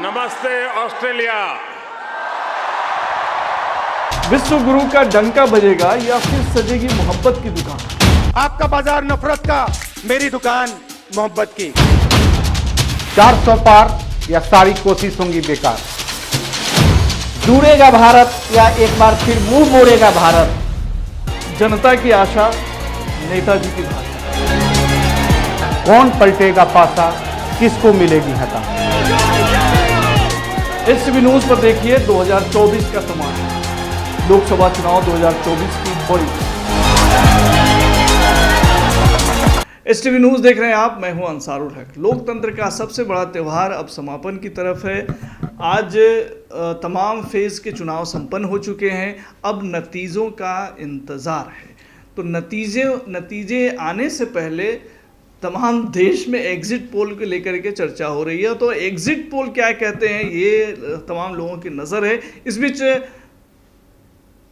नमस्ते ऑस्ट्रेलिया। विश्व गुरु का डंका बजेगा या फिर सजेगी मोहब्बत की दुकान? आपका बाजार नफरत का, मेरी दुकान मोहब्बत की। 400 पार या सारी कोशिश होंगी बेकार। जुड़ेगा भारत या एक बार फिर मुंह मोड़ेगा भारत। जनता की आशा, नेताजी की भाषा। कौन पलटेगा पासा, किसको मिलेगी हता। एसटीवी न्यूज पर देखिए 2024 का समाचार, लोकसभा चुनाव 2024 की बड़ी। एसटीवी न्यूज देख रहे हैं आप, मैं हूं अंसारुल हक। लोकतंत्र का सबसे बड़ा त्यौहार अब समापन की तरफ है। आज तमाम फेज के चुनाव संपन्न हो चुके हैं, अब नतीजों का इंतज़ार है। तो नतीजे आने से पहले तमाम देश में एग्जिट पोल को लेकर के चर्चा हो रही है। तो एग्जिट पोल क्या कहते हैं, ये तमाम लोगों की नज़र है। इस बीच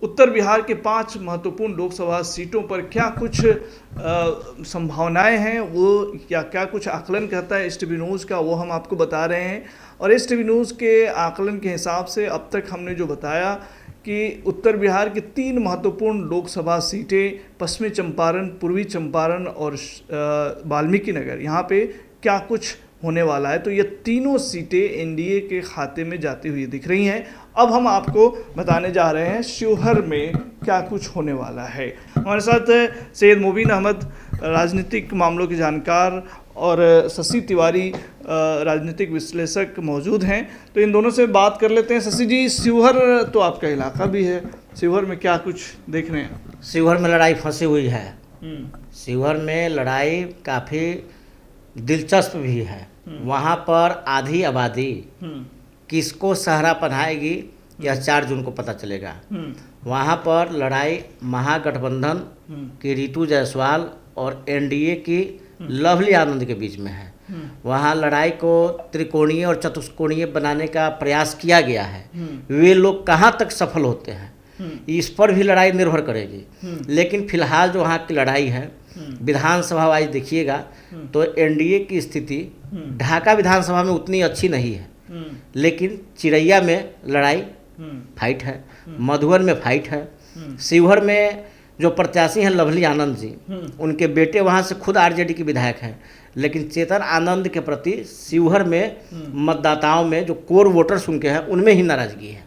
उत्तर बिहार के 5 महत्वपूर्ण लोकसभा सीटों पर क्या कुछ संभावनाएं हैं, वो क्या कुछ आकलन कहता है एसटीवी न्यूज़ का, वो हम आपको बता रहे हैं। और एसटीवी न्यूज़ के आकलन के हिसाब से अब तक हमने जो बताया कि उत्तर बिहार की 3 महत्वपूर्ण लोकसभा सीटें, पश्चिमी चंपारण, पूर्वी चंपारण और वाल्मीकि नगर, यहाँ पे क्या कुछ होने वाला है। तो ये तीनों सीटें एनडीए के खाते में जाती हुई दिख रही हैं। अब हम आपको बताने जा रहे हैं शिवहर में क्या कुछ होने वाला है। हमारे साथ सैयद मुबीन अहमद, राजनीतिक मामलों के जानकार, और शशि तिवारी, राजनीतिक विश्लेषक मौजूद हैं। तो इन दोनों से बात कर लेते हैं। शशि जी, शिवहर तो आपका इलाका भी है, शिवहर में क्या कुछ देख रहे हैं? शिवहर में लड़ाई फंसी हुई है। शिवहर में लड़ाई काफ़ी दिलचस्प भी है। वहाँ पर आधी आबादी किसको सहरा पहनाएगी यह 4 जून को पता चलेगा। वहाँ पर लड़ाई महागठबंधन की रितु जायसवाल और एनडीए की लवली आनंद के बीच में है। वहाँ लड़ाई को त्रिकोणीय और चतुष्कोणीय बनाने का प्रयास किया गया है। वे लोग कहाँ तक सफल होते हैं इस पर भी लड़ाई निर्भर करेगी। लेकिन फिलहाल जो वहाँ की लड़ाई है, विधानसभा वाइज देखिएगा तो एनडीए की स्थिति ढाका विधानसभा में उतनी अच्छी नहीं है, लेकिन चिरैया में लड़ाई फाइट है, मधुबन में फाइट है। शिवहर में जो प्रत्याशी हैं लवली आनंद जी, उनके बेटे वहाँ से खुद आरजेडी के विधायक हैं, लेकिन चेतन आनंद के प्रति शिवहर में मतदाताओं में जो कोर वोटर्स उनके हैं उनमें ही नाराजगी है।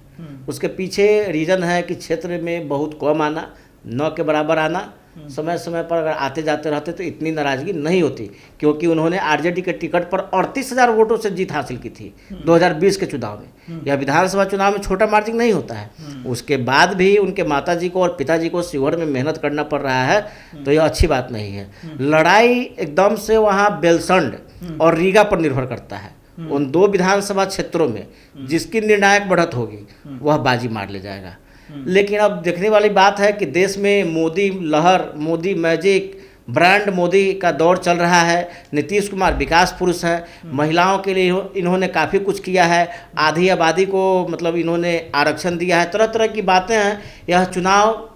उसके पीछे रीज़न है कि क्षेत्र में बहुत कम आना, 9 के बराबर आना। समय समय पर अगर आते जाते रहते तो इतनी नाराज़गी नहीं होती, क्योंकि उन्होंने आरजेडी के टिकट पर 38,000 वोटों से जीत हासिल की थी 2020 के चुनाव में। यह विधानसभा चुनाव में छोटा मार्जिन नहीं होता है। उसके बाद भी उनके माताजी को और पिताजी को शिवहर में मेहनत करना पड़ रहा है, तो यह अच्छी बात नहीं है। लड़ाई एकदम से वहाँ बेलसंड और रीगा पर निर्भर करता है। उन 2 विधानसभा क्षेत्रों में जिसकी निर्णायक बढ़त होगी वह बाजी मार ले जाएगा। लेकिन अब देखने वाली बात है कि देश में मोदी लहर, मोदी मैजिक, ब्रांड मोदी का दौर चल रहा है। नीतीश कुमार विकास पुरुष हैं, महिलाओं के लिए इन्होंने काफ़ी कुछ किया है, आधी आबादी को मतलब इन्होंने आरक्षण दिया है, तरह तरह की बातें हैं। यह चुनाव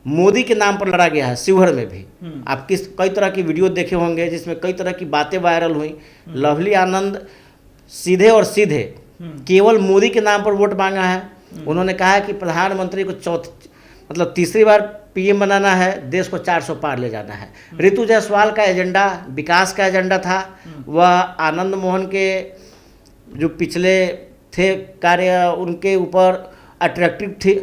मोदी के नाम पर लड़ा गया है। शिवहर में भी आप कई तरह की वीडियो देखे होंगे जिसमें कई तरह की बातें वायरल हुई। लवली आनंद सीधे और सीधे केवल मोदी के नाम पर वोट मांगा है। उन्होंने कहा कि प्रधानमंत्री को तीसरी बार पीएम बनाना है, देश को 400 पार ले जाना है। रितु जायसवाल का एजेंडा विकास का एजेंडा था। वह आनंद मोहन के जो पिछले थे कार्य उनके ऊपर अट्रैक्टिव थी,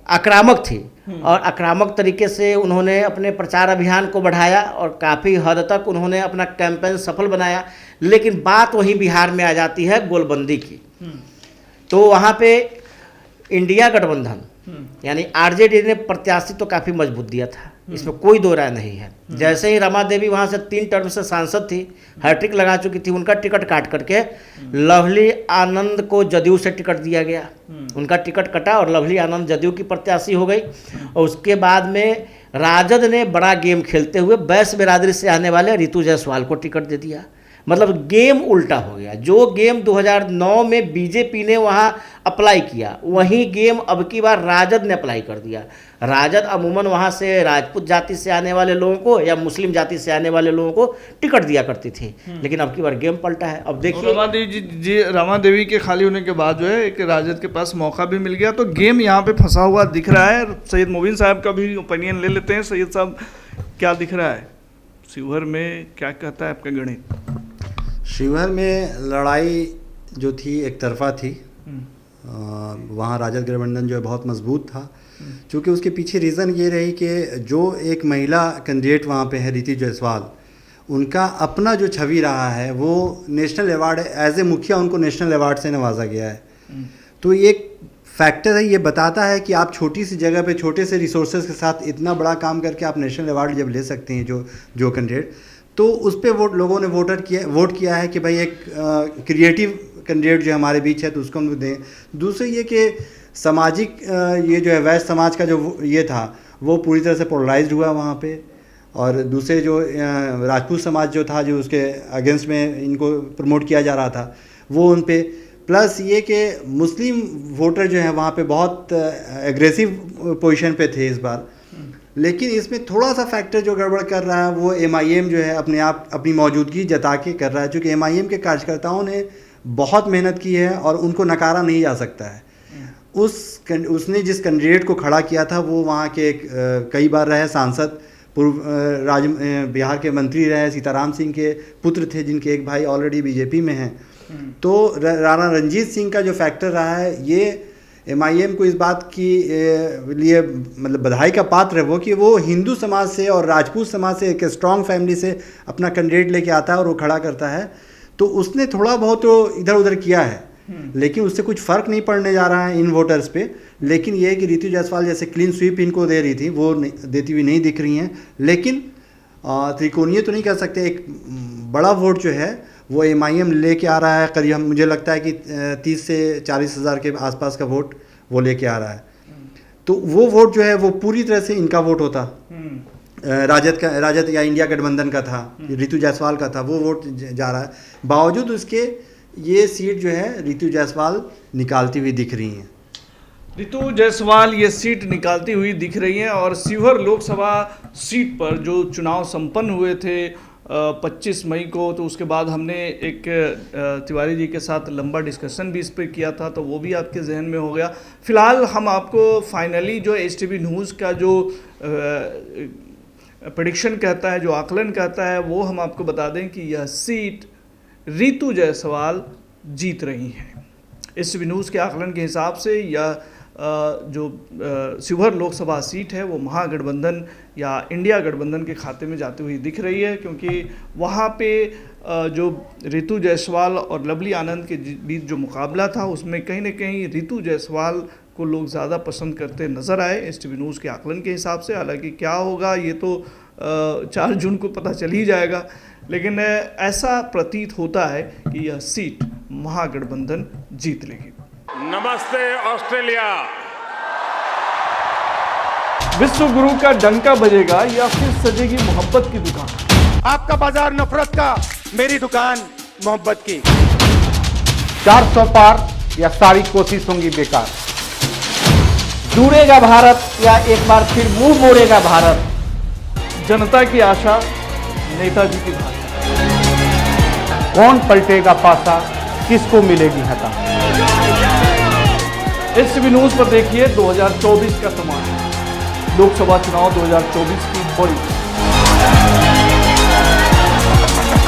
आक्रामक थी, और आक्रामक तरीके से उन्होंने अपने प्रचार अभियान को बढ़ाया और काफ़ी हद तक उन्होंने अपना कैंपेन सफल बनाया। लेकिन बात वहीं बिहार में आ जाती है गोलबंदी की। तो वहाँ पे इंडिया गठबंधन यानी आरजेडी ने प्रत्याशी तो काफ़ी मजबूत दिया था, इसमें कोई दो राय नहीं है। जैसे ही रमा देवी वहाँ से 3 टर्म से सांसद थी, हैट्रिक लगा चुकी थी, उनका टिकट काट करके लवली आनंद को जदयू से टिकट दिया गया। उनका टिकट कटा और लवली आनंद जदयू की प्रत्याशी हो गई। और उसके बाद में राजद ने बड़ा गेम खेलते हुए बैस बिरादरी से आने वाले रितु जायसवाल को टिकट दे दिया। मतलब गेम उल्टा हो गया। जो गेम 2009 में बीजेपी ने वहाँ अप्लाई किया, वही गेम अब की बार राजद ने अप्लाई कर दिया। राजद अमूमन वहाँ से राजपूत जाति से आने वाले लोगों को या मुस्लिम जाति से आने वाले लोगों को टिकट दिया करती थी, लेकिन अब की बार गेम पलटा है। अब देखिए रमा देवी के खाली होने के बाद जो है एक राजद के पास मौका भी मिल गया, तो गेम यहाँ पे फंसा हुआ दिख रहा है। सैयद मोबिन साहब का भी ओपिनियन ले लेते हैं। सैयद साहब, क्या दिख रहा है शिवहर में, क्या कहता है आपका गणित? शिवहर में लड़ाई जो थी एक तरफा थी। वहाँ राजद गठबंधन जो है बहुत मजबूत था, क्योंकि उसके पीछे रीज़न ये रही कि जो एक महिला कैंडिडेट वहाँ पे है रीति जायसवाल, उनका अपना जो छवि रहा है वो नेशनल अवार्ड एज ए मुखिया उनको नेशनल अवार्ड से नवाजा गया है। तो ये एक फैक्टर है, ये बताता है कि आप छोटी सी जगह पे छोटे से रिसोर्सेज के साथ इतना बड़ा काम करके आप नेशनल अवार्ड जब ले सकते हैं जो कैंडिडेट, तो उस पर लोगों ने वोट किया है कि भाई एक क्रिएटिव कैंडिडेट जो हमारे बीच है तो उसको हम दें। दूसरे ये कि सामाजिक ये जो है वैश्य समाज का जो ये था वो पूरी तरह से पोलराइज्ड हुआ वहाँ पे, और दूसरे जो राजपूत समाज जो था जो उसके अगेंस्ट में इनको प्रमोट किया जा रहा था वो उन पे, प्लस ये कि मुस्लिम वोटर जो है वहाँ पे बहुत एग्रेसिव पोजीशन पे थे इस बार। लेकिन इसमें थोड़ा सा फैक्टर जो गड़बड़ कर रहा है वो MIM जो है अपनी मौजूदगी जता के कर रहा है, क्योंकि MIM के कार्यकर्ताओं ने बहुत मेहनत की है और उनको नकारा नहीं जा सकता है। उसने जिस कैंडिडेट को खड़ा किया था वो वहाँ के कई बार रहे सांसद, पूर्व बिहार के मंत्री रहे, सीताराम सिंह के पुत्र थे जिनके एक भाई ऑलरेडी बीजेपी में हैं। तो राणा रंजीत सिंह का जो फैक्टर रहा है ये MIM को इस बात की लिए मतलब बधाई का पात्र है वो कि वो हिंदू समाज से और राजपूत समाज से एक स्ट्रॉन्ग फैमिली से अपना कैंडिडेट लेके आता है और वो खड़ा करता है। तो उसने थोड़ा बहुत तो इधर उधर किया है, लेकिन उससे कुछ फ़र्क नहीं पड़ने जा रहा है इन वोटर्स पे। लेकिन ये है कि रीतू जायसवाल जैसे क्लीन स्वीप इनको दे रही थी वो देती हुई नहीं दिख रही हैं। लेकिन त्रिकोणीय तो नहीं कह सकते, एक बड़ा वोट जो है वो MIM लेके आ रहा है। करीब मुझे लगता है कि 30 से 40 हज़ार के आसपास का वोट वो लेके आ रहा है। तो वो वोट जो है वो पूरी तरह से इनका वोट होता, राजद या इंडिया गठबंधन का था, रीतू जायसवाल का था, वो वोट जा रहा है। बावजूद उसके ये सीट जो है रीतू जायसवाल निकालती हुई दिख रही हैं। रीतू जायसवाल ये सीट निकालती हुई दिख रही हैं। और शिवहर लोकसभा सीट पर जो चुनाव संपन्न हुए थे 25 मई को, तो उसके बाद हमने एक तिवारी जी के साथ लंबा डिस्कशन भी इस पर किया था, तो वो भी आपके जहन में हो गया। फिलहाल हम आपको फाइनली जो HTV न्यूज़ का जो प्रेडिक्शन कहता है, जो आकलन कहता है, वो हम आपको बता दें कि यह सीट रीतू जायसवाल जीत रही हैं। HTV न्यूज़ के आकलन के हिसाब से यह जो शिवहर लोकसभा सीट है वो महागठबंधन या इंडिया गठबंधन के खाते में जाती हुई दिख रही है, क्योंकि वहाँ पे जो रीतू जायसवाल और लवली आनंद के बीच जो मुकाबला था उसमें कहीं ना कहीं रीतू जायसवाल को लोग ज़्यादा पसंद करते नज़र आए HTV न्यूज़ के आकलन के हिसाब से। हालांकि क्या होगा ये तो 4 जून को पता चल ही जाएगा, लेकिन ऐसा प्रतीत होता है कि यह सीट महागठबंधन जीत लेगी। नमस्ते ऑस्ट्रेलिया। विश्व गुरु का डंका बजेगा या फिर सजेगी मोहब्बत की दुकान? आपका बाजार नफरत का, मेरी दुकान मोहब्बत की। 400 पार या सारी कोशिश होंगी बेकार? जुड़ेगा भारत या एक बार फिर मुंह मोड़ेगा भारत? जनता की आशा, नेताजी की भाषा। कौन पलटेगा पासा, किसको मिलेगी हता? HTV न्यूज़ पर देखिए 2024 का तमाशा, लोकसभा चुनाव 2024 की बड़ी